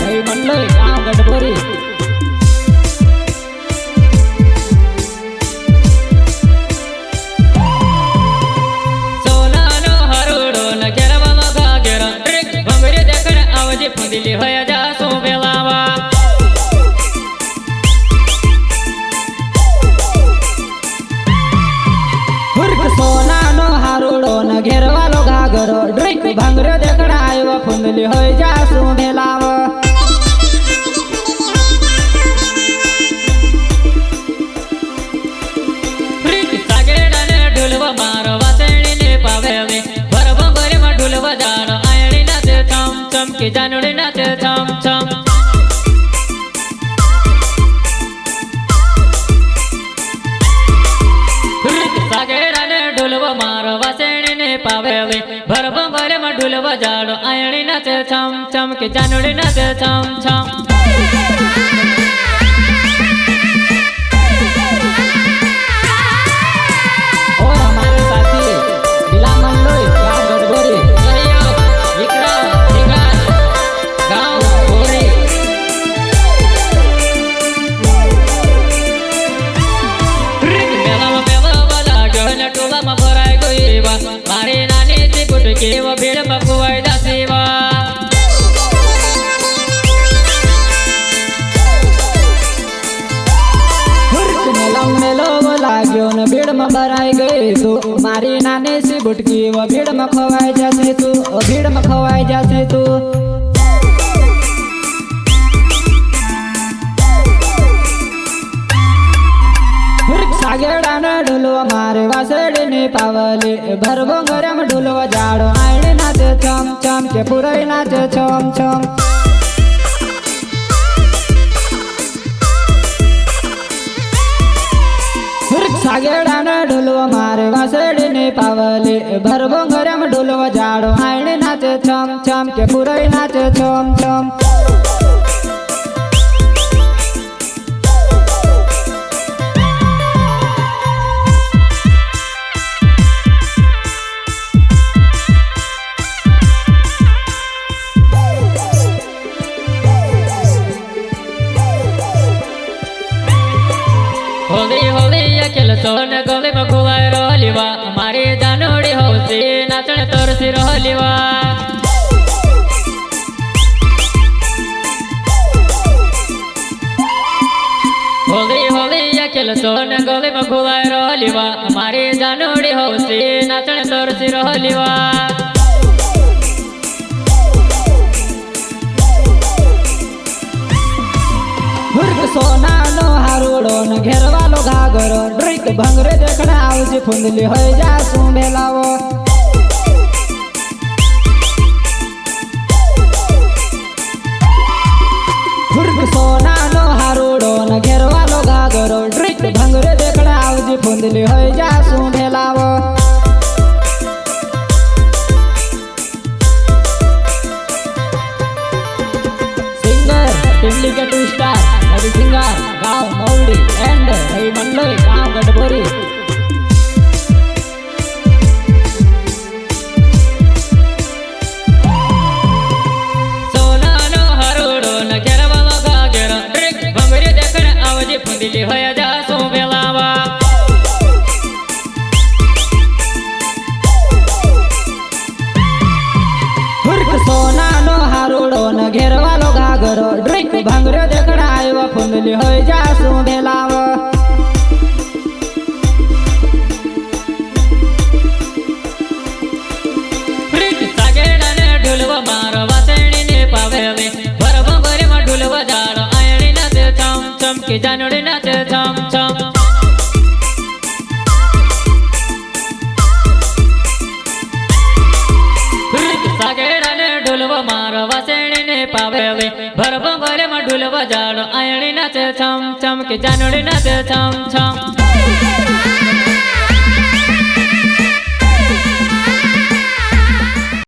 रही मंडल गांव गडबोरी। सोनानो हरोडो न घेरवा घाघेर ड्रिक भंगरी देखण आवजे फुंदिली होया जा सो बेलावा। सोनानो हारोडो न घेरवालो घाघरो ड्रिक भंगरे देखण आयो फुंदली होय जा सो भेलाव। ड्रिक सागेडाने ढोलवा मार वासणीने पावेवे भर भंगरी मा ढोलवा जाण आयणी नाचे छम छम के जानोडी नाचे छम छम। सागेडाने ढोलवा मार वासणीने पावेवे भर भंगरी मा ढोलवा जाण आयणी नाचे छम छम के जानोडी नाचे छम छम। और हमारे साथी बिला मंडल गांव गडबोरी। विक्रम सिंगर गांव गोरी। मेला मेवा लागण टोला मा भराय गईवा मारे नानी ती पुटके व भीड़ मा खुवाय दासेवा। मेलो लाग्यो न भीड़ में भराई गई तू मारी नानी सी बुटकी वो भीड़ में खवाई जासे तू भीड़ में खवाई जासे तू। सागेड़ा न ढोलवा मारे वासड़ी ने पावले भर भंगरे में ढोलवा जाड़ो आईने नाचे छम छम के पुरई नाचे छम छम। सागेड़ा न ढोलवा मारे वासड़ी ने पावले भर भंगरे में ढोलवा जाड़ो आईने नाचे छम छम के पुरई नाचे छम छम। होली होली अकेल सोन गले में खुवाय रहलीवा मारे जानोड़ी होसी नाचण तरसी रहलीवा। होली होली अकेल सोन गले में खुवाय रहलीवा मारे जानोड़ी होसी नाचण तरसी रहलीवा। सोना नो हारोडो न घेरवालो घाघरो ड्रिक भंगरे देखण आवजे फुंदली होय जा सो भेलाव। सोना नो हारोडो न घेरवालो घाघरो ड्रिक भंगरे देखण आवजे फुंदली होय जा सो भेलाव। सिंगर टिमली के टू स्टार रवि सिंगर गांव मौड़ी एंड रही मंडल गांव गडबोरी। सोनानो हरोडो न घेरवा घाघेर ड्रिक भंगरी देखण आवजे फुंदिली होया जा सो बेलावा। सोना नो हारोडो न घेरवालो घाघरो ड्रिक भंगरे देखण आयो फुंदली होय जा सो भेलाव। सागेडाने ढोलवा मार वासणीने पावेवे भर भंगरी मा ढोलवा जाण आयणी नाचे छम छम के जानोडी नाचे छम छम। सागेडाने ढोलवा मार वासणीने पावेवे भर भंगरी मा ढोलवा जाण आयणी नाचे छम छम के जानोडी नाचे छम छम।